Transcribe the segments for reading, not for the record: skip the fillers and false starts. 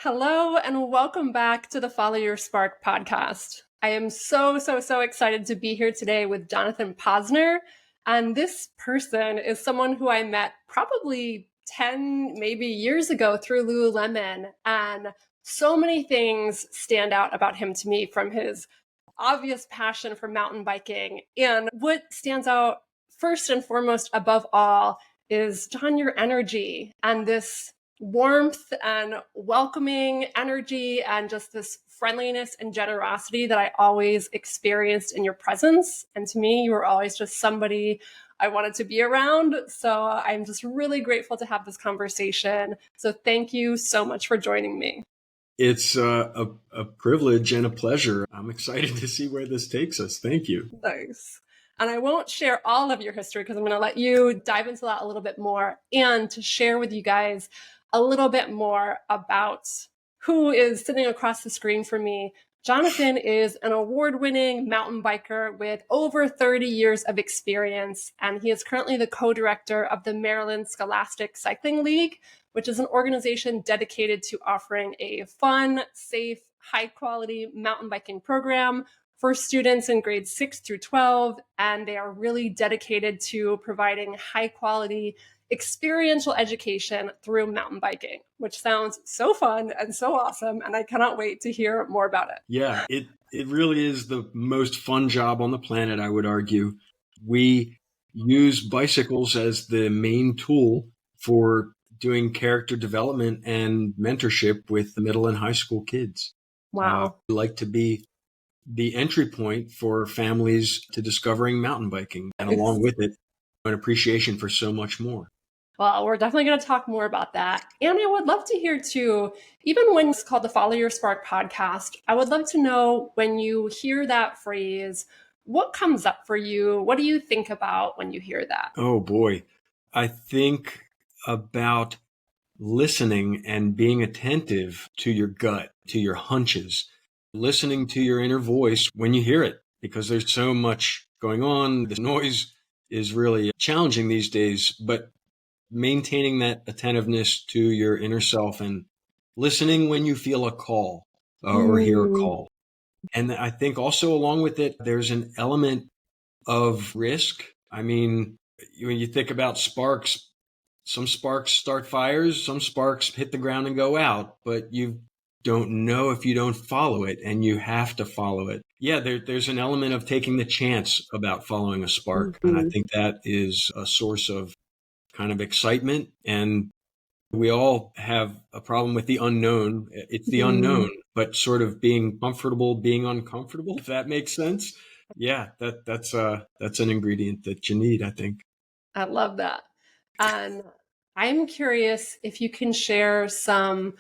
Hello and welcome back to the Follow Your Spark podcast. I am so excited to be here today with Jonathan Posner. And this person is someone who I met probably 10, maybe years ago through Lululemon. And so many things stand out about him to me, from his obvious passion for mountain biking. And what stands out first and foremost above all is, John, your energy and this warmth and welcoming energy and just this friendliness and generosity that I always experienced in your presence. And to me, you were always just somebody I wanted to be around. So I'm just really grateful to have this conversation. So thank you so much for joining me. It's a privilege and a pleasure. I'm excited to see where this takes us. Thank you. Nice. And I won't share all of your history because I'm going to let you dive into that a little bit more and to share with you guys a little bit more about who is sitting across the screen from me. Jonathan is an award-winning mountain biker with over 30 years of experience, and he is currently the co-director of the Maryland Scholastic Cycling League, which is an organization dedicated to offering a fun, safe, high-quality mountain biking program for students in grades 6 through 12, and they are really dedicated to providing high-quality experiential education through mountain biking, which sounds so fun and so awesome. And I cannot wait to hear more about it. Yeah, it really is the most fun job on the planet, I would argue. We use bicycles as the main tool for doing character development and mentorship with the middle and high school kids. Wow. We like to be the entry point for families to discovering mountain biking, and along with it, an appreciation for so much more. Well, we're definitely going to talk more about that. And I would love to hear too, even when it's called the Follow Your Spark podcast, I would love to know, when you hear that phrase, what comes up for you? What do you think about when you hear that? Oh boy. I think about listening and being attentive to your gut, to your hunches, listening to your inner voice when you hear it, because there's so much going on. The noise is really challenging these days, but maintaining that attentiveness to your inner self and listening when you feel a call or hear a call. And I think also along with it, there's an element of risk. I mean, when you think about sparks, some sparks start fires, some sparks hit the ground and go out, but you don't know if you don't follow it, and you have to follow it. Yeah, there's an element of taking the chance about following a spark. And I think that is a source of kind of excitement. And we all have a problem with the unknown. It's the unknown, but sort of being comfortable, being uncomfortable, if that makes sense. Yeah, that's an ingredient that you need, I think. I love that. And I'm curious if you can share some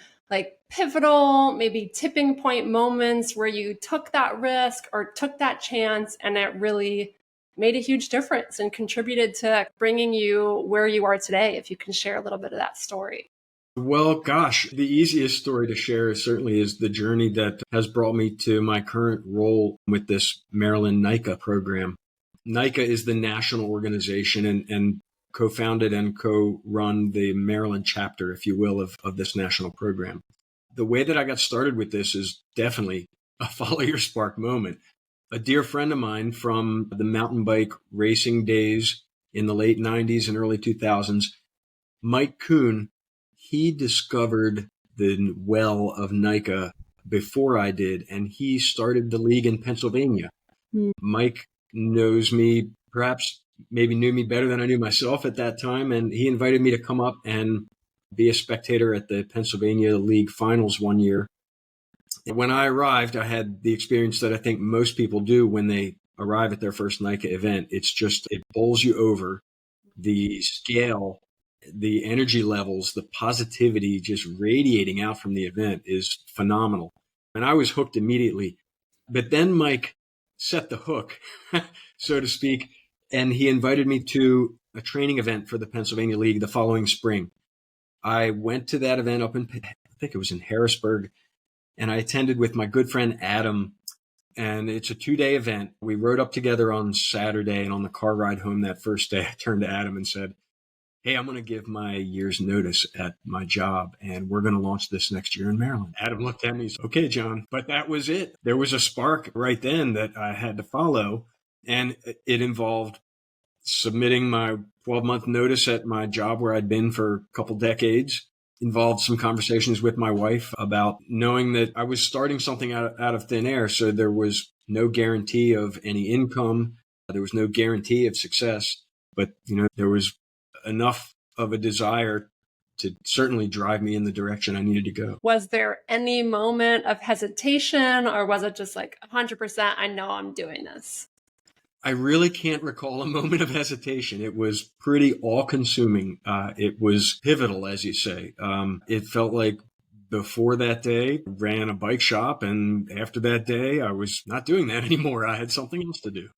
pivotal, maybe tipping point moments where you took that risk or took that chance and it really made a huge difference and contributed to bringing you where you are today. If you can share a little bit of that story. Well, gosh, the easiest story to share certainly is the journey that has brought me to my current role with this Maryland NICA program. NICA is the national organization and co-founded and co-run the Maryland chapter, if you will, of this national program. The way that I got started with this is definitely a follow your spark moment. A dear friend of mine from the mountain bike racing days in the late 90s and early 2000s, Mike Kuhn, he discovered the well of NICA before I did, and he started the league in Pennsylvania. Mike knows me, perhaps maybe knew me better than I knew myself at that time, and he invited me to come up and be a spectator at the Pennsylvania League finals one year. When I arrived, I had the experience that I think most people do when they arrive at their first NICA event. It's just, it bowls you over. The scale, the energy levels, the positivity just radiating out from the event is phenomenal. And I was hooked immediately. But then Mike set the hook, so to speak, and he invited me to a training event for the Pennsylvania League the following spring. I went to that event up in, I think it was in Harrisburg, and I attended with my good friend Adam, and it's a 2-day event. We rode up together on Saturday, and on the car ride home that first day, I turned to Adam and said, hey, I'm going to give my year's notice at my job and we're going to launch this next year in Maryland. Adam looked at me and said, okay, John. But that was it. There was a spark right then that I had to follow. And it involved submitting my 12-month notice at my job where I'd been for a couple decades. Involved some conversations with my wife about knowing that I was starting something out of thin air. So there was no guarantee of any income. There was no guarantee of success. But, there was enough of a desire to certainly drive me in the direction I needed to go. Was there any moment of hesitation, or was it just like 100%, I know I'm doing this? I really can't recall a moment of hesitation. It was pretty all-consuming. It was pivotal, as you say. It felt like before that day, I ran a bike shop, and after that day, I was not doing that anymore. I had something else to do.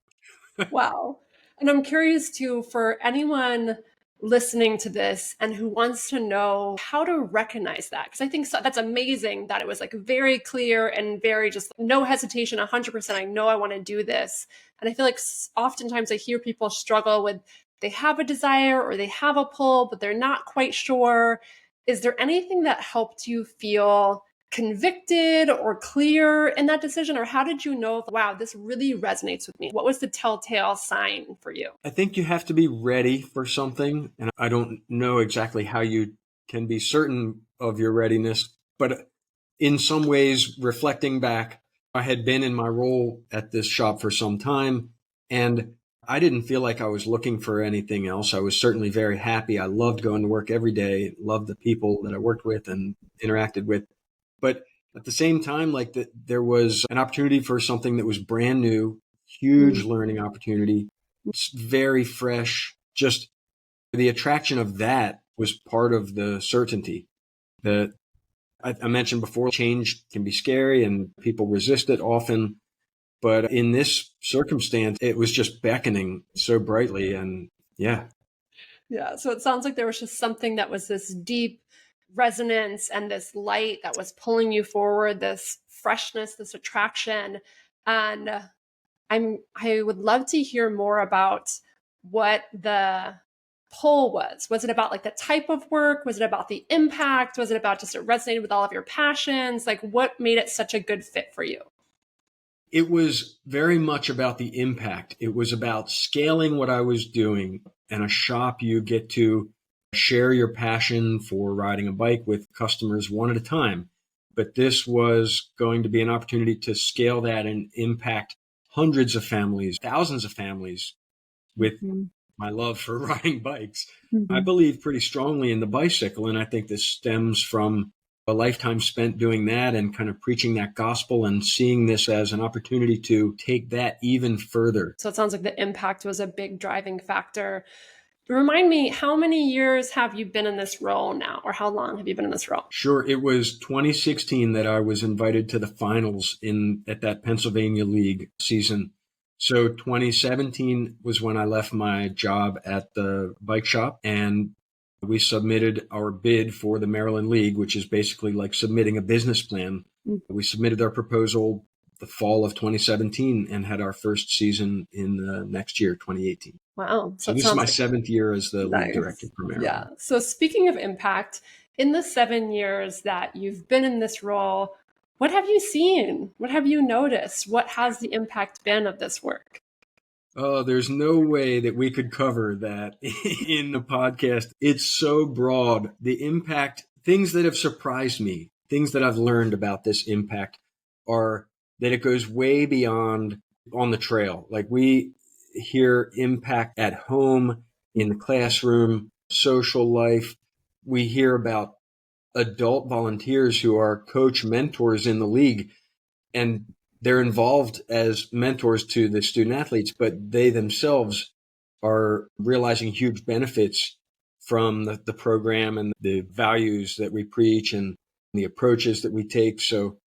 Wow. And I'm curious too, for anyone listening to this and who wants to know how to recognize that, because I think that's amazing that it was like very clear and very just no hesitation, 100%. I know I want to do this. And I feel like oftentimes I hear people struggle with, they have a desire or they have a pull, but they're not quite sure. Is there anything that helped you feel convicted or clear in that decision? Or how did you know, wow, this really resonates with me? What was the telltale sign for you? I think you have to be ready for something. And I don't know exactly how you can be certain of your readiness, but in some ways, reflecting back, I had been in my role at this shop for some time, and I didn't feel like I was looking for anything else. I was certainly very happy. I loved going to work every day, loved the people that I worked with and interacted with. But at the same time, there was an opportunity for something that was brand new, huge learning opportunity, very fresh. Just the attraction of that was part of the certainty that I mentioned before. Change can be scary and people resist it often. But in this circumstance, it was just beckoning so brightly. And yeah. Yeah. So it sounds like there was just something that was this deep resonance and this light that was pulling you forward, this freshness, this attraction. And I would love to hear more about what the pull was. Was it about like the type of work? Was it about the impact? Was it about just it resonated with all of your passions? Like what made it such a good fit for you? It was very much about the impact. It was about scaling what I was doing. In a shop, you get to share your passion for riding a bike with customers one at a time. But this was going to be an opportunity to scale that and impact hundreds of families, thousands of families with my love for riding bikes. I believe pretty strongly in the bicycle, and I think this stems from a lifetime spent doing that and kind of preaching that gospel and seeing this as an opportunity to take that even further. So it sounds like the impact was a big driving factor. Remind me, how many years have you been in this role now, or how long have you been in this role? Sure. It was 2016 that I was invited to the finals at that Pennsylvania League season. So 2017 was when I left my job at the bike shop, and we submitted our bid for the Maryland League, which is basically like submitting a business plan. We submitted our proposal the fall of 2017 and had our first season in the next year, 2018. Wow. So this is my 7th year as the league director for Maryland. Yeah. So speaking of impact, in the 7 years that you've been in this role, what have you seen? What have you noticed? What has the impact been of this work? Oh, there's no way that we could cover that in the podcast. It's so broad. The impact, things that have surprised me, things that I've learned about this impact are that it goes way beyond on the trail. Like we hear impact at home, in the classroom, social life. We hear about adult volunteers who are coach mentors in the league, and they're involved as mentors to the student athletes, but they themselves are realizing huge benefits from the program and the values that we preach and the approaches that we take. So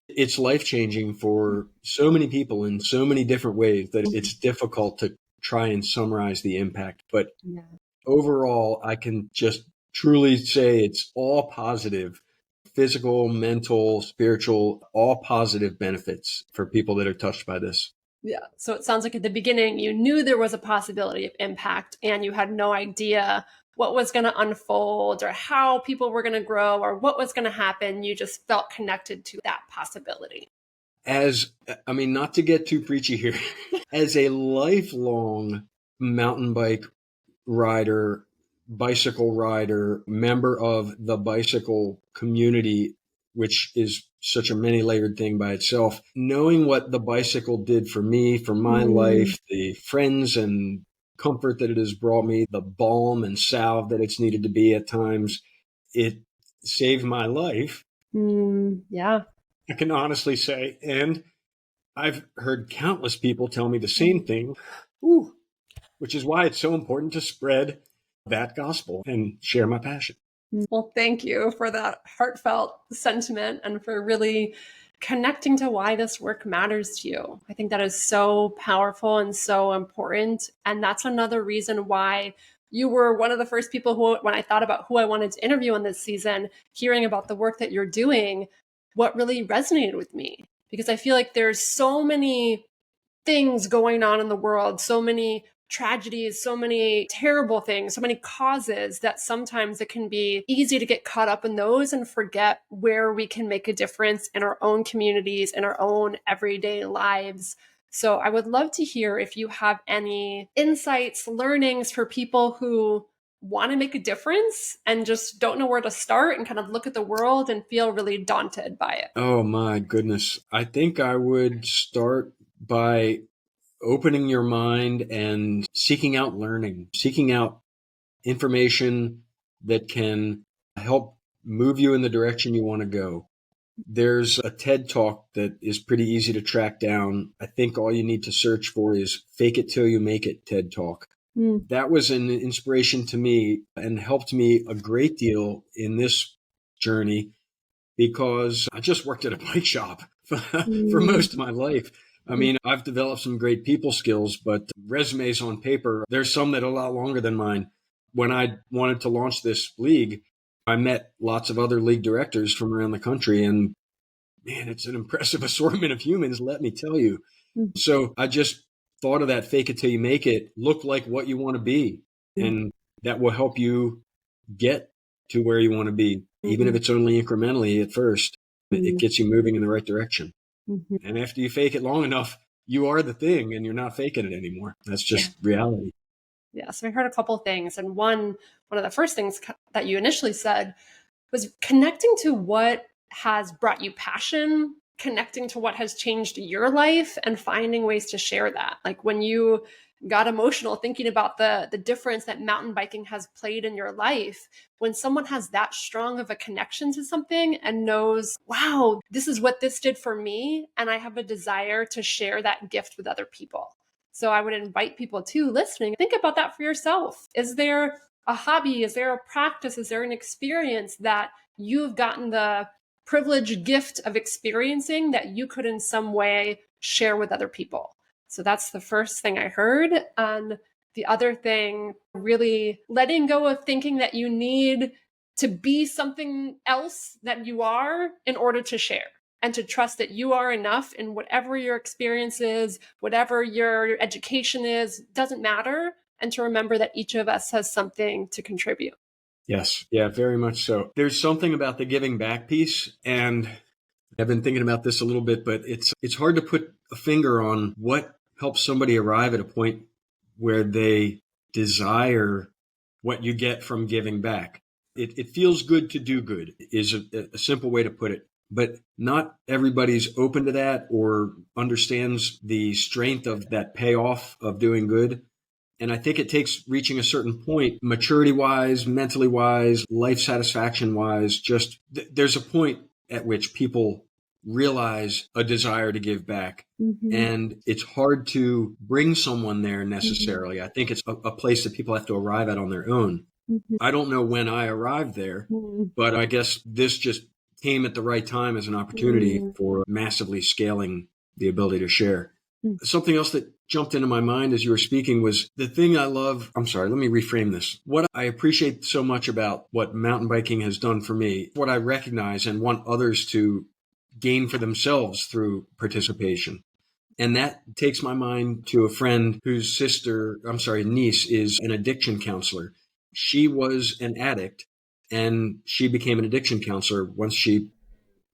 it's life-changing for so many people in so many different ways that it's difficult to try and summarize the impact. But overall, I can just truly say it's all positive. Physical, mental, spiritual, all positive benefits for people that are touched by this. Yeah. So it sounds like at the beginning, you knew there was a possibility of impact and you had no idea what was going to unfold or how people were going to grow or what was going to happen. You just felt connected to that possibility. Not to get too preachy here, as a lifelong mountain bike rider, bicycle rider, member of the bicycle community, which is such a many-layered thing by itself, knowing what the bicycle did for me, for my life, the friends and comfort that it has brought me, the balm and salve that it's needed to be at times, it saved my life. Yeah. I can honestly say, and I've heard countless people tell me the same thing, which is why it's so important to spread that gospel and share my passion. Well, thank you for that heartfelt sentiment and for really connecting to why this work matters to you. I think that is so powerful and so important. And that's another reason why you were one of the first people who, when I thought about who I wanted to interview on this season, hearing about the work that you're doing, what really resonated with me. Because I feel like there's so many things going on in the world, so many tragedies, so many terrible things, so many causes that sometimes it can be easy to get caught up in those and forget where we can make a difference in our own communities, in our own everyday lives. So I would love to hear if you have any insights, learnings for people who want to make a difference and just don't know where to start and kind of look at the world and feel really daunted by it. Oh my goodness. I think I would start by opening your mind and seeking out learning, seeking out information that can help move you in the direction you want to go. There's a TED talk that is pretty easy to track down. I think all you need to search for is Fake It Till You Make It TED Talk. That was an inspiration to me and helped me a great deal in this journey because I just worked at a bike shop for most of my life. I mean, I've developed some great people skills, but resumes on paper, there's some that are a lot longer than mine. When I wanted to launch this league, I met lots of other league directors from around the country, and man, it's an impressive assortment of humans, let me tell you. So I just thought of that fake it till you make it, look like what you want to be. And that will help you get to where you want to be, even if it's only incrementally at first. It gets you moving in the right direction. And after you fake it long enough, you are the thing and you're not faking it anymore. That's just reality. Yeah. So I heard a couple of things. And one of the first things that you initially said was connecting to what has brought you passion, connecting to what has changed your life and finding ways to share that. Like when you got emotional thinking about the difference that mountain biking has played in your life, when someone has that strong of a connection to something and knows, wow, this is what this did for me, and I have a desire to share that gift with other people. So I would invite people too listening, think about that for yourself. Is there a hobby? Is there a practice? Is there an experience that you've gotten the privileged gift of experiencing that you could in some way share with other people? So that's the first thing I heard. And the other thing, really letting go of thinking that you need to be something else that you are in order to share, and to trust that you are enough in whatever your experience is, whatever your education is, doesn't matter. And to remember that each of us has something to contribute. Yes. Yeah, very much so. There's something about the giving back piece, and I've been thinking about this a little bit, but it's hard to put a finger on what helps somebody arrive at a point where they desire what you get from giving back. It feels good to do good is a simple way to put it, but not everybody's open to that or understands the strength of that payoff of doing good. And I think it takes reaching a certain point, maturity wise, mentally wise, life satisfaction wise, just there's a point at which people realize a desire to give back. And it's hard to bring someone there necessarily. I think it's a place that people have to arrive at on their own. I don't know when I arrived there, but I guess this just came at the right time as an opportunity for massively scaling the ability to share. Something else that jumped into my mind as you were speaking was the thing I love. I'm sorry, let me reframe this. What I appreciate so much about what mountain biking has done for me, what I recognize and want others to gain for themselves through participation. And that takes my mind to a friend whose niece is an addiction counselor. She was an addict, and she became an addiction counselor once she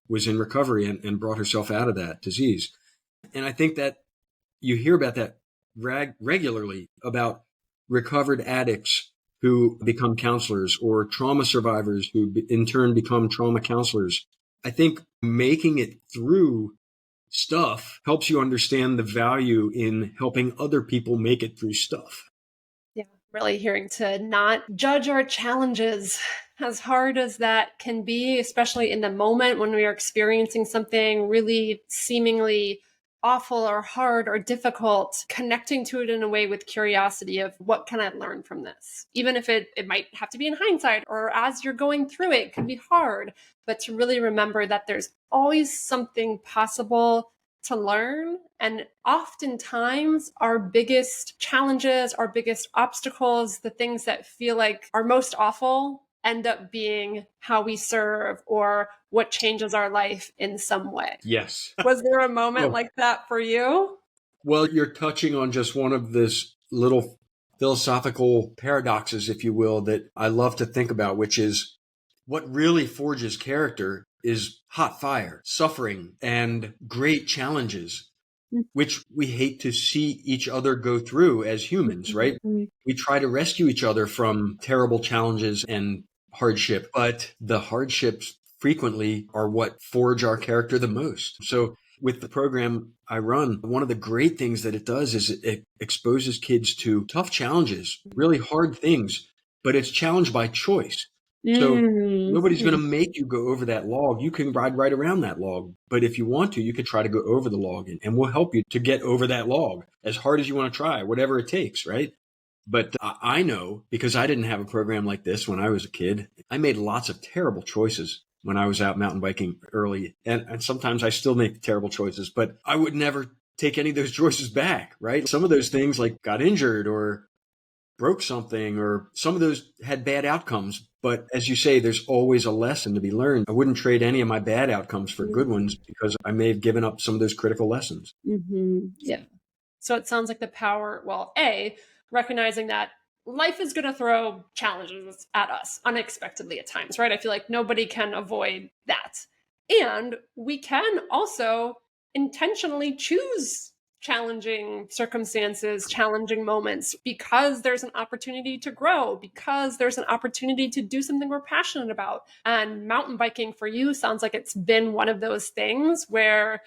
was in recovery and brought herself out of that disease. And I think that you hear about that regularly, about recovered addicts who become counselors, or trauma survivors who in turn become trauma counselors. I think making it through stuff helps you understand the value in helping other people make it through stuff. Yeah, really hearing to not judge our challenges, as hard as that can be, especially in the moment when we are experiencing something really seemingly awful or hard or difficult, connecting to it in a way with curiosity of what can I learn from this? Even if it might have to be in hindsight, or as you're going through it, it can be hard, but to really remember that there's always something possible to learn. And oftentimes, our biggest challenges, our biggest obstacles, the things that feel like are most awful, end up being how we serve or what changes our life in some way. Yes. Was there a moment like that for you? Well, you're touching on just one of this little philosophical paradoxes, if you will, that I love to think about, which is what really forges character is hot fire, suffering, and great challenges, which we hate to see each other go through as humans, right? We try to rescue each other from terrible challenges and hardship, but the hardships frequently are what forge our character the most. So with the program I run, one of the great things that it does is it exposes kids to tough challenges, really hard things, but it's challenged by choice. So nobody's going to make you go over that log. You can ride right around that log. But if you want to, you could try to go over the log, and we'll help you to get over that log as hard as you want to try, whatever it takes, right? But I know, because I didn't have a program like this when I was a kid, I made lots of terrible choices when I was out mountain biking early. And sometimes I still make terrible choices, but I would never take any of those choices back, right? Some of those things, like got injured or broke something, or some of those had bad outcomes. But as you say, there's always a lesson to be learned. I wouldn't trade any of my bad outcomes for good ones, because I may have given up some of those critical lessons. Yeah. So it sounds like the power, well, recognizing that life is going to throw challenges at us unexpectedly at times, right? I feel like nobody can avoid that. And we can also intentionally choose challenging circumstances, challenging moments, because there's an opportunity to grow, because there's an opportunity to do something we're passionate about. And mountain biking for you sounds like it's been one of those things where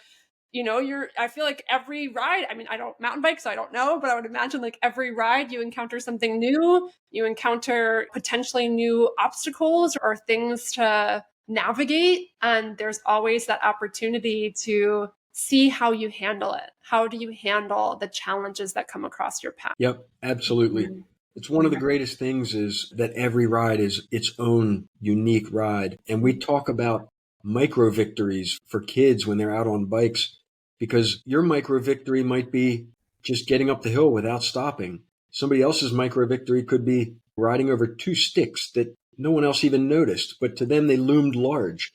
I feel like every ride, I mean, I don't mountain bike, so I don't know, but I would imagine like every ride you encounter something new, you encounter potentially new obstacles or things to navigate. And there's always that opportunity to see how you handle it. How do you handle the challenges that come across your path? Yep, absolutely. It's one of the greatest things is that every ride is its own unique ride. And we talk about micro victories for kids when they're out on bikes, because your micro victory might be just getting up the hill without stopping. Somebody else's micro victory could be riding over two sticks that no one else even noticed, but to them they loomed large.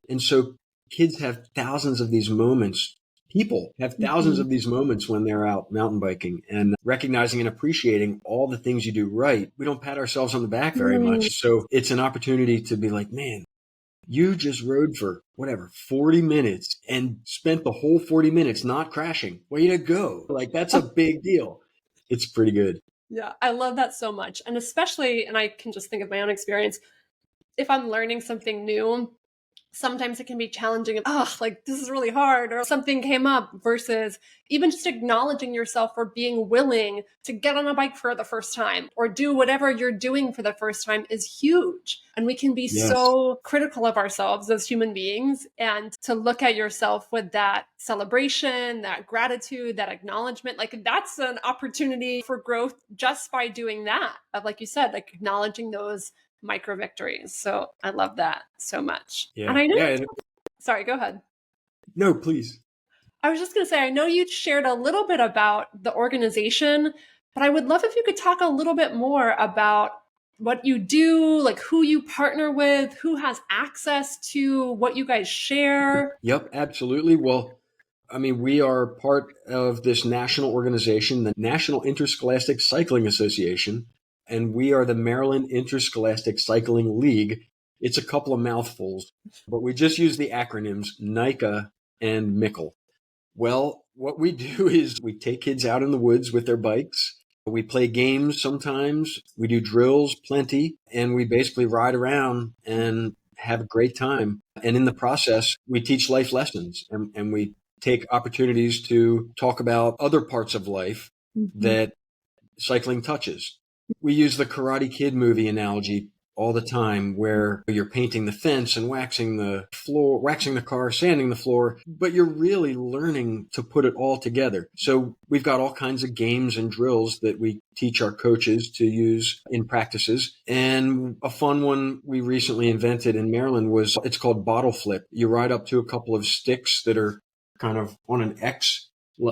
And so kids have thousands of these moments. People have thousands of these moments when they're out mountain biking, and recognizing and appreciating all the things you do right. We don't pat ourselves on the back very much. So it's an opportunity to be like, man, you just rode for 40 minutes and spent the whole 40 minutes not crashing. Way to go. Like, that's a big deal. It's pretty good. Yeah, I love that so much. And especially, and I can just think of my own experience, if I'm learning something new, sometimes it can be challenging. Like this is really hard, or something came up, versus even just acknowledging yourself for being willing to get on a bike for the first time or do whatever you're doing for the first time is huge. And we can be so critical of ourselves as human beings, and to look at yourself with that celebration, that gratitude, that acknowledgement, like that's an opportunity for growth just by doing that. Of, like you said, like acknowledging those micro victories. So I love that so much. Yeah. And I know, sorry, go ahead. No, please. I was just going to say, I know you shared a little bit about the organization, but I would love if you could talk a little bit more about what you do, like who you partner with, who has access to what you guys share. Yep, absolutely. Well, I mean, we are part of this national organization, the National Interscholastic Cycling Association. and we are the Maryland Interscholastic Cycling League. It's a couple of mouthfuls, but we just use the acronyms NICA and MICL. Well, what we do is we take kids out in the woods with their bikes. We play games sometimes. We do drills plenty, and we basically ride around and have a great time. And in the process, we teach life lessons, and we take opportunities to talk about other parts of life that cycling touches. We use the Karate Kid movie analogy all the time, where you're painting the fence and waxing the floor, waxing the car, sanding the floor, but you're really learning to put it all together. So we've got all kinds of games and drills that we teach our coaches to use in practices. And a fun one we recently invented in Maryland it's called bottle flip. You ride up to a couple of sticks that are kind of on an X,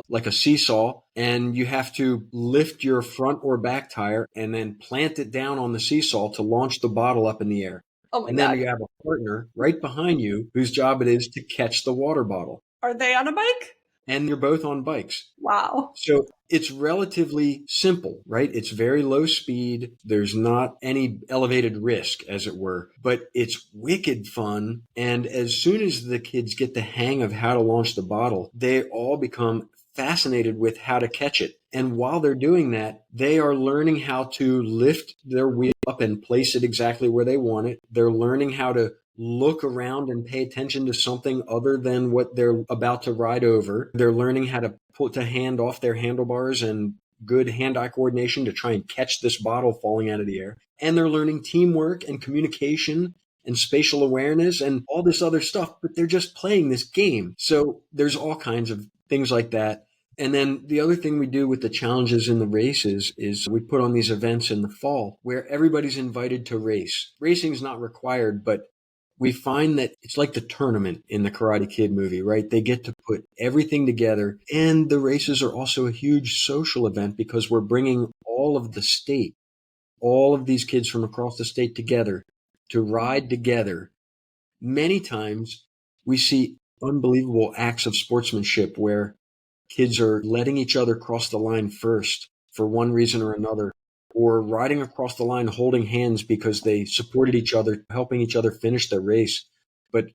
like a seesaw, and you have to lift your front or back tire and then plant it down on the seesaw to launch the bottle up in the air. Oh my and God. Then you have a partner right behind you whose job it is to catch the water bottle. Are they on a bike? And you're both on bikes. Wow. So it's relatively simple, right? It's very low speed. There's not any elevated risk, as it were, but it's wicked fun. And as soon as the kids get the hang of how to launch the bottle, they all become fascinated with how to catch it. And while they're doing that, they are learning how to lift their wheel up and place it exactly where they want it. They're learning how to look around and pay attention to something other than what they're about to ride over. They're learning how to put a hand off their handlebars and good hand-eye coordination to try and catch this bottle falling out of the air. And they're learning teamwork and communication and spatial awareness and all this other stuff, but they're just playing this game. So there's all kinds of things like that. And then the other thing we do with the challenges in the races is we put on these events in the fall where everybody's invited to race. Racing is not required, but we find that it's like the tournament in the Karate Kid movie, right? They get to put everything together. And the races are also a huge social event because we're bringing all of the state, all of these kids from across the state together to ride together. Many times we see unbelievable acts of sportsmanship where kids are letting each other cross the line first for one reason or another, or riding across the line holding hands because they supported each other, helping each other finish their race. But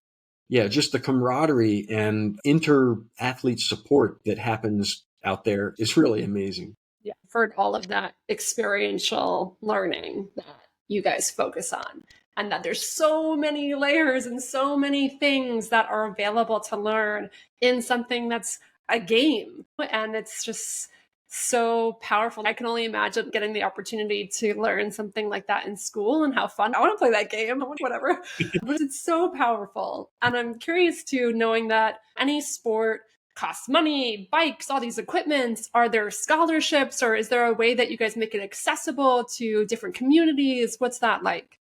yeah, just the camaraderie and inter-athlete support that happens out there is really amazing. Yeah, I've heard all of that experiential learning that you guys focus on, and that there's so many layers and so many things that are available to learn in something that's a game. And it's just so powerful. I can only imagine getting the opportunity to learn something like that in school and how fun. I want to play that game, whatever. But it's so powerful. And I'm curious too, knowing that any sport costs money, bikes, all these equipments. Are there scholarships, or is there a way that you guys make it accessible to different communities? What's that like?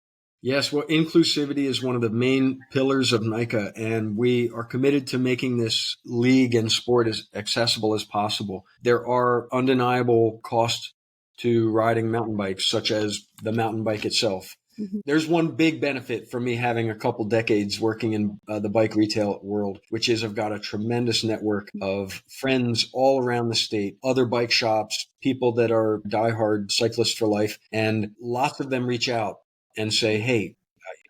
Yes, well, inclusivity is one of the main pillars of NICA, and we are committed to making this league and sport as accessible as possible. There are undeniable costs to riding mountain bikes, such as the mountain bike itself. Mm-hmm. There's one big benefit for me having a couple decades working in the bike retail world, which is I've got a tremendous network of friends all around the state, other bike shops, people that are diehard cyclists for life, and lots of them reach out and say, hey,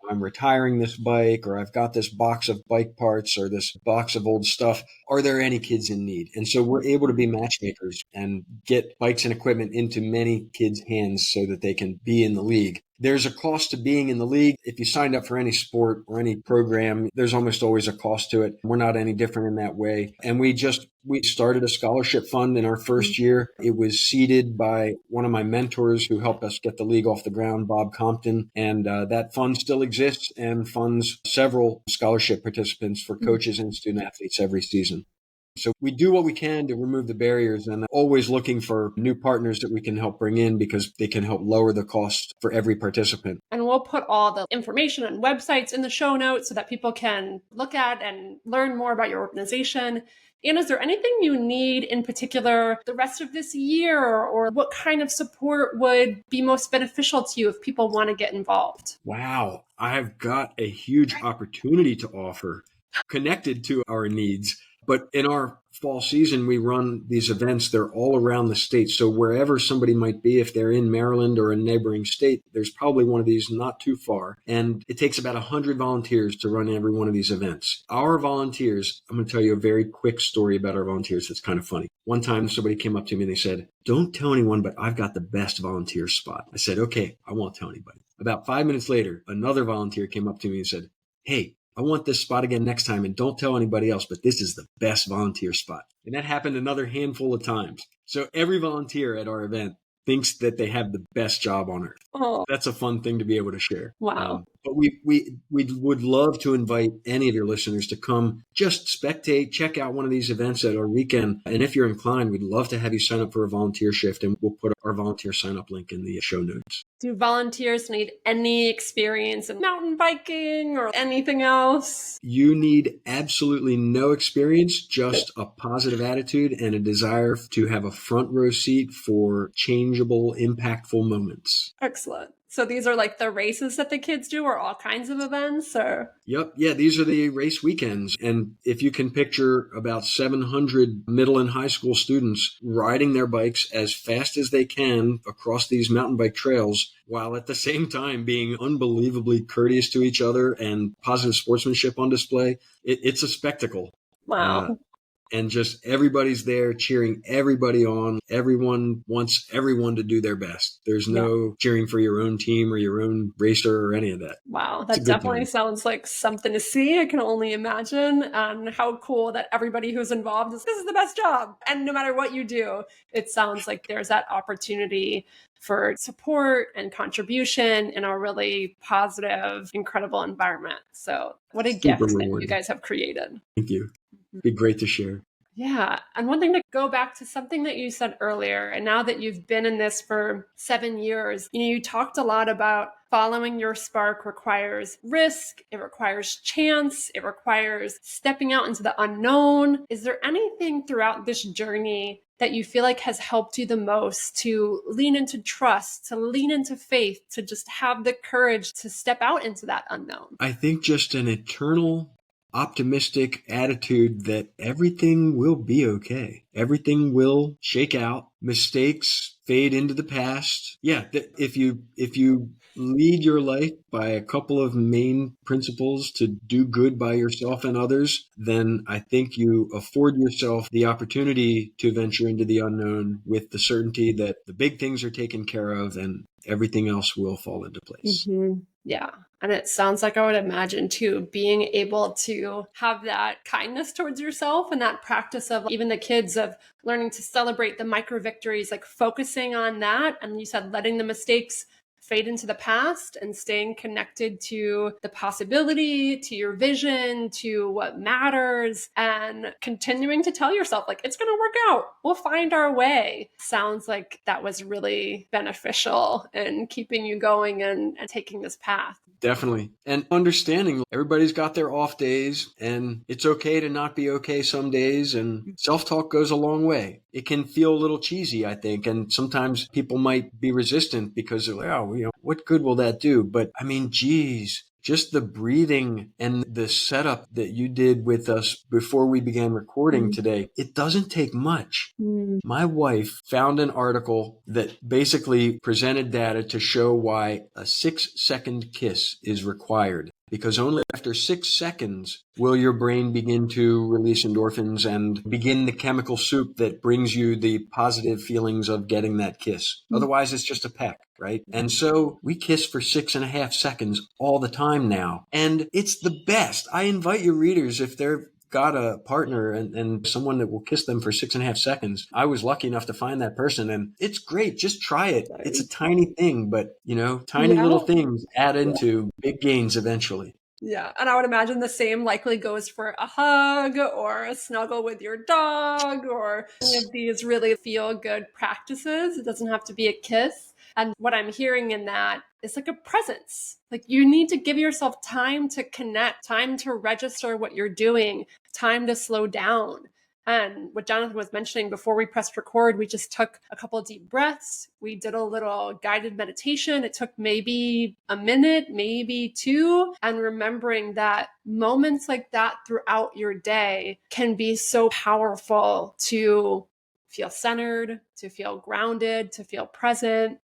I'm retiring this bike, or I've got this box of bike parts or this box of old stuff. Are there any kids in need? And so we're able to be matchmakers and get bikes and equipment into many kids' hands so that they can be in the league. There's a cost to being in the league. If you signed up for any sport or any program, there's almost always a cost to it. We're not any different in that way. And we started a scholarship fund in our first year. It was seeded by one of my mentors who helped us get the league off the ground, Bob Compton. And that fund still exists and funds several scholarship participants for coaches and student athletes every season. So we do what we can to remove the barriers, and always looking for new partners that we can help bring in because they can help lower the cost for every participant. And we'll put all the information and websites in the show notes so that people can look at and learn more about your organization. And is there anything you need in particular the rest of this year, or what kind of support would be most beneficial to you if people want to get involved? Wow, I've got a huge opportunity to offer connected to our needs. But in our fall season, we run these events. They're all around the state. So wherever somebody might be, if they're in Maryland or a neighboring state, there's probably one of these not too far. And it takes about 100 volunteers to run every one of these events. Our volunteers, I'm going to tell you a very quick story about our volunteers that's kind of funny. One time somebody came up to me and they said, "Don't tell anyone, but I've got the best volunteer spot." I said, "Okay, I won't tell anybody." About 5 minutes later, another volunteer came up to me and said, "Hey, I want this spot again next time, and don't tell anybody else, but this is the best volunteer spot." And that happened another handful of times. So every volunteer at our event thinks that they have the best job on earth. Oh, That's a fun thing to be able to share. wow. But we would love to invite any of your listeners to come just spectate, check out one of these events at our weekend. And if you're inclined, we'd love to have you sign up for a volunteer shift, and we'll put our volunteer sign up link in the show notes. Do volunteers need any experience in mountain biking or anything else? You need absolutely no experience, just a positive attitude and a desire to have a front row seat for changeable, impactful moments. Excellent. So these are like the races that the kids do, or all kinds of events, or? Yep. Yeah, these are the race weekends. And if you can picture about 700 middle and high school students riding their bikes as fast as they can across these mountain bike trails, while at the same time being unbelievably courteous to each other and positive sportsmanship on display, it's a spectacle. Wow. And just everybody's there cheering everybody on. Everyone wants everyone to do their best. There's no cheering for your own team or your own racer or any of that. Wow, that definitely sounds like something to see. I can only imagine. And how cool that everybody who's involved this is the best job. And no matter what you do, it sounds like there's that opportunity for support and contribution in a really positive, incredible environment. So what a gift that you guys have created. Thank you. It'd be great to share. Yeah. And one thing to go back to something that you said earlier, and now that you've been in this for 7 years, you talked a lot about following your spark requires risk, it requires chance, it requires stepping out into the unknown. Is there anything throughout this journey that you feel like has helped you the most to lean into trust, to lean into faith, to just have the courage to step out into that unknown? I think just an eternal optimistic attitude that everything will be okay. Everything will shake out. Mistakes fade into the past. Yeah, if you lead your life by a couple of main principles to do good by yourself and others, then I think you afford yourself the opportunity to venture into the unknown with the certainty that the big things are taken care of and everything else will fall into place. Mm-hmm. Yeah. And it sounds like I would imagine too, being able to have that kindness towards yourself and that practice of even the kids of learning to celebrate the micro victories, like focusing on that. And you said letting the mistakes fade into the past and staying connected to the possibility, to your vision, to what matters, and continuing to tell yourself, like, it's going to work out. We'll find our way. Sounds like that was really beneficial in keeping you going and taking this path. Definitely. And understanding everybody's got their off days and it's okay to not be okay some days, and self-talk goes a long way. It can feel a little cheesy, I think. And sometimes people might be resistant because they're like, oh, what good will that do? But I mean, geez, just the breathing and the setup that you did with us before we began recording today, it doesn't take much. My wife found an article that basically presented data to show why a 6-second kiss is required, because only after 6 seconds will your brain begin to release endorphins and begin the chemical soup that brings you the positive feelings of getting that kiss. Otherwise, it's just a peck, right? And so we kiss for 6.5 seconds all the time now. And it's the best. I invite your readers, if they're got a partner and someone that will kiss them for 6.5 seconds. I was lucky enough to find that person, and it's great. Just try it. It's a tiny thing, but tiny little things add into big gains eventually. Yeah. And I would imagine the same likely goes for a hug or a snuggle with your dog or any of these really feel good practices. It doesn't have to be a kiss. And what I'm hearing in that is like a presence. Like you need to give yourself time to connect, time to register what you're doing, time to slow down. And what Jonathan was mentioning before we pressed record, we just took a couple of deep breaths. We did a little guided meditation. It took maybe a minute, maybe two. And remembering that moments like that throughout your day can be so powerful to feel centered, to feel grounded, to feel present.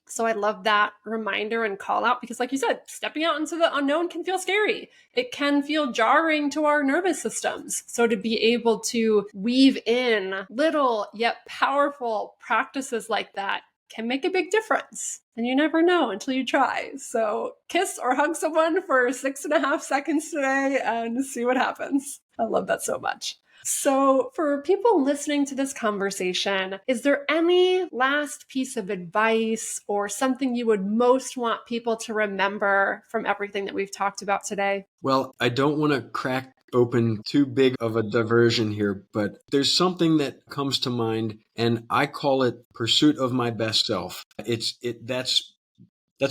So I love that reminder and call out because, like you said, stepping out into the unknown can feel scary. It can feel jarring to our nervous systems. So to be able to weave in little yet powerful practices like that can make a big difference. And you never know until you try. So kiss or hug someone for 6.5 seconds today and see what happens. I love that so much. So for people listening to this conversation, is there any last piece of advice or something you would most want people to remember from everything that we've talked about today? Well, I don't want to crack open too big of a diversion here, but there's something that comes to mind, and I call it pursuit of my best self. That's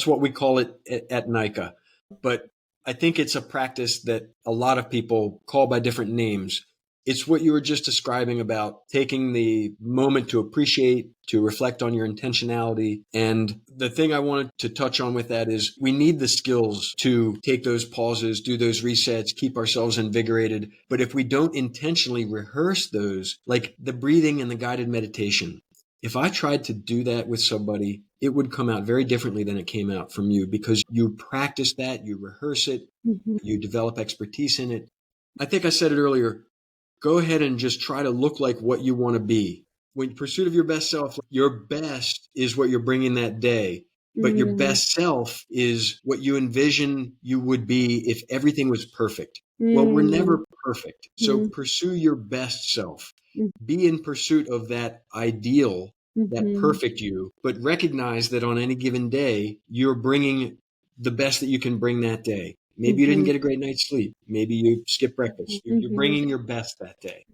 what we call it at NICA, but I think it's a practice that a lot of people call by different names. It's what you were just describing about taking the moment to appreciate, to reflect on your intentionality. And the thing I wanted to touch on with that is we need the skills to take those pauses, do those resets, keep ourselves invigorated. But if we don't intentionally rehearse those, like the breathing and the guided meditation, if I tried to do that with somebody, it would come out very differently than it came out from you because you practice that, you rehearse it, you develop expertise in it. I think I said it earlier. Go ahead and just try to look like what you want to be. When in pursuit of your best self, your best is what you're bringing that day. But your best self is what you envision you would be if everything was perfect. Well, we're never perfect. So pursue your best self. Be in pursuit of that ideal, that perfect you, but recognize that on any given day, you're bringing the best that you can bring that day. Maybe you didn't get a great night's sleep. Maybe you skipped breakfast. You're bringing your best that day.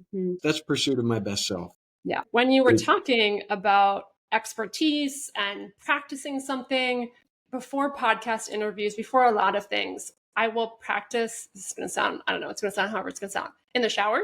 That's pursuit of my best self. Yeah. When you were talking about expertise and practicing something before podcast interviews, before a lot of things, I will practice. This is going to sound, I don't know, it's going to sound however it's going to sound in the shower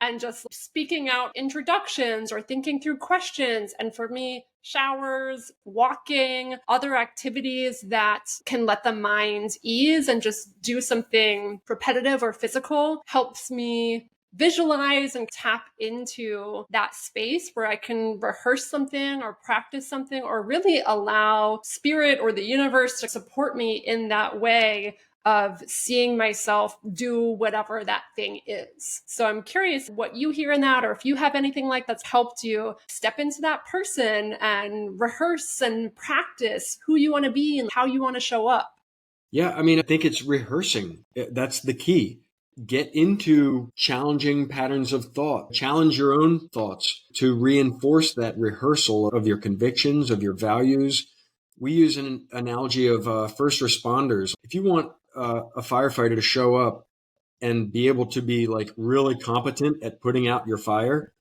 and just speaking out introductions or thinking through questions. And for me, showers, walking, other activities that can let the mind ease and just do something repetitive or physical helps me visualize and tap into that space where I can rehearse something or practice something or really allow spirit or the universe to support me in that way of seeing myself do whatever that thing is. So I'm curious what you hear in that, or if you have anything like that's helped you step into that person and rehearse and practice who you want to be and how you want to show up. Yeah, I mean, I think it's rehearsing. That's the key. Get into challenging patterns of thought, challenge your own thoughts to reinforce that rehearsal of your convictions, of your values. We use an analogy of first responders. If you want a firefighter to show up and be able to be like really competent at putting out your fire,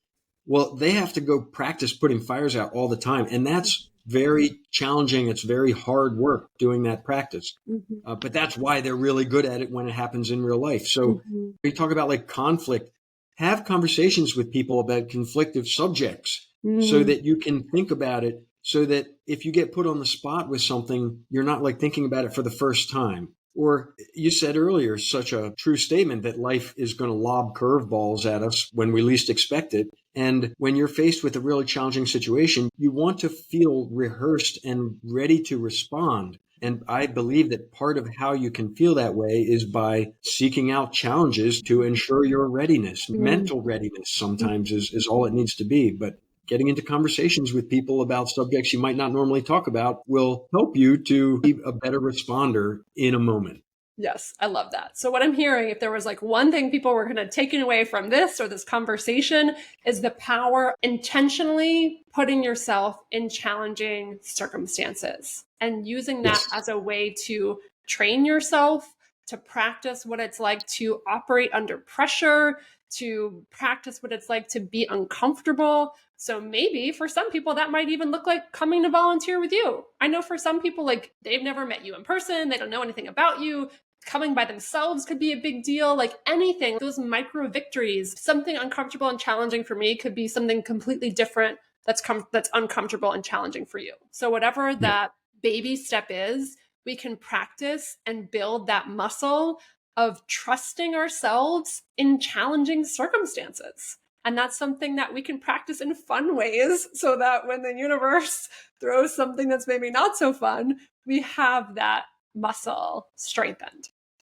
well, they have to go practice putting fires out all the time. And that's very challenging. It's very hard work doing that practice. But that's why they're really good at it when it happens in real life. So we talk about like conflict, have conversations with people about conflictive subjects so that you can think about it, so that if you get put on the spot with something, you're not like thinking about it for the first time. Or you said earlier, such a true statement that life is going to lob curveballs at us when we least expect it. And when you're faced with a really challenging situation, you want to feel rehearsed and ready to respond. And I believe that part of how you can feel that way is by seeking out challenges to ensure your readiness. Mental readiness sometimes is all it needs to be. But getting into conversations with people about subjects you might not normally talk about will help you to be a better responder in a moment. Yes, I love that. So what I'm hearing, if there was like one thing people were going to take away from this or this conversation, is the power intentionally putting yourself in challenging circumstances and using that as a way to train yourself, to practice what it's like to operate under pressure, to practice what it's like to be uncomfortable. So maybe for some people that might even look like coming to volunteer with you. I know for some people, like they've never met you in person, they don't know anything about you. coming by themselves could be a big deal. Like anything, those micro victories, something uncomfortable and challenging for me could be something completely different that's uncomfortable and challenging for you. So whatever that baby step is, we can practice and build that muscle of trusting ourselves in challenging circumstances. And that's something that we can practice in fun ways so that when the universe throws something that's maybe not so fun, we have that muscle strengthened.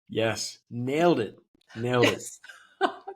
Yes. Nailed it. Nailed it. Yes.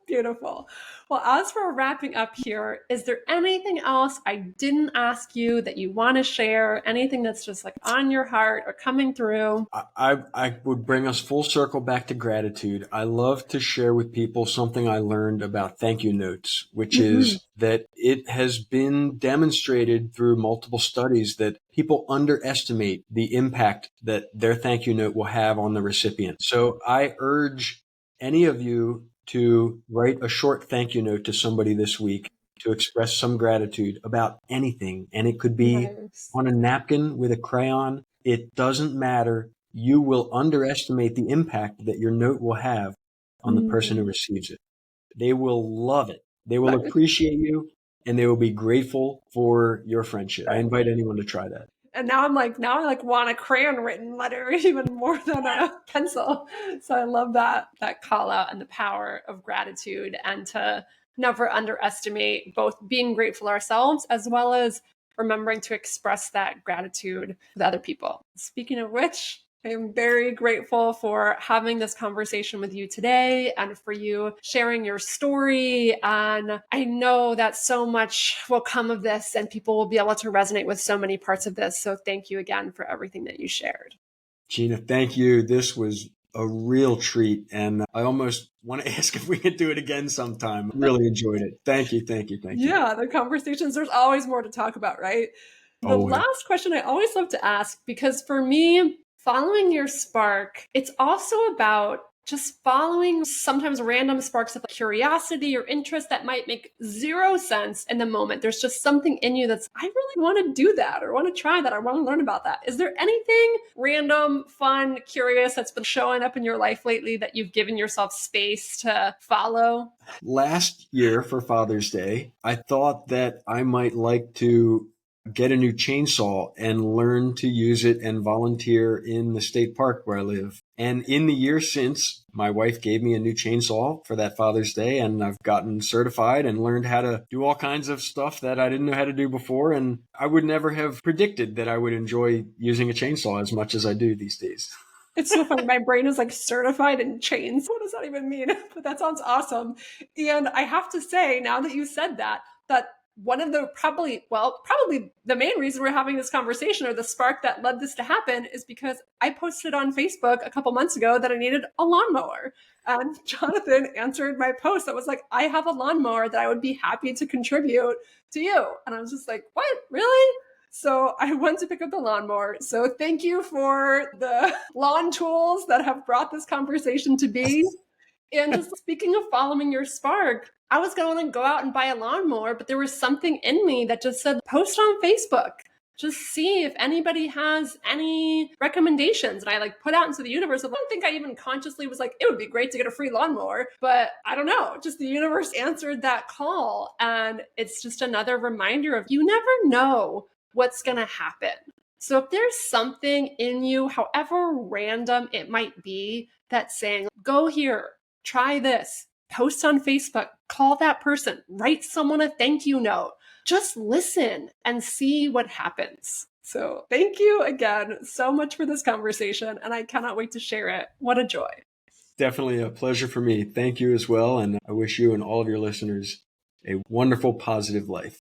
Beautiful. Well, as we're wrapping up here, is there anything else I didn't ask you that you want to share? Anything that's just like on your heart or coming through? I would bring us full circle back to gratitude. I love to share with people something I learned about thank you notes, which is that it has been demonstrated through multiple studies that people underestimate the impact that their thank you note will have on the recipient. So I urge any of you to write a short thank you note to somebody this week to express some gratitude about anything. And it could be on a napkin with a crayon. It doesn't matter. You will underestimate the impact that your note will have on the person who receives it. They will love it. They will appreciate you, and they will be grateful for your friendship. I invite anyone to try that. And now I want a crayon written letter even more than a pencil. So I love that call out and the power of gratitude, and to never underestimate both being grateful ourselves as well as remembering to express that gratitude with other people. Speaking of which, I am very grateful for having this conversation with you today and for you sharing your story. And I know that so much will come of this and people will be able to resonate with so many parts of this. So thank you again for everything that you shared. Gina, thank you. This was a real treat. And I almost want to ask if we could do it again sometime. Really enjoyed it. Thank you. Thank you. Thank you. Yeah, the conversations, there's always more to talk about, right? The last question I always love to ask, because for me, following your spark, it's also about just following sometimes random sparks of curiosity or interest that might make zero sense in the moment. There's just something in you that's, I really want to do that or want to try that or want to learn about that. Is there anything random, fun, curious that's been showing up in your life lately that you've given yourself space to follow? Last year for Father's Day, I thought that I might like to get a new chainsaw and learn to use it and volunteer in the state park where I live. And in the year since, my wife gave me a new chainsaw for that Father's Day, and I've gotten certified and learned how to do all kinds of stuff that I didn't know how to do before. And I would never have predicted that I would enjoy using a chainsaw as much as I do these days. It's so funny. My brain is like certified in chains. What does that even mean? But that sounds awesome. And I have to say, now that you said that one of the probably the main reason we're having this conversation, or the spark that led this to happen, is because I posted on Facebook a couple months ago that I needed a lawnmower. And Jonathan answered my post that was like, I have a lawnmower that I would be happy to contribute to you. And I was just like, what? Really? So I went to pick up the lawnmower. So thank you for the lawn tools that have brought this conversation to be. And just speaking of following your spark, I was going to go out and buy a lawnmower, but there was something in me that just said, post on Facebook. Just see if anybody has any recommendations. And I put out into the universe. I don't think I even consciously was like, it would be great to get a free lawnmower. But I don't know, just the universe answered that call. And it's just another reminder of, you never know what's going to happen. So if there's something in you, however random it might be, that's saying, go here, try this, post on Facebook, call that person, write someone a thank you note, just listen and see what happens. So thank you again so much for this conversation, and I cannot wait to share it. What a joy. Definitely a pleasure for me. Thank you as well. And I wish you and all of your listeners a wonderful, positive life.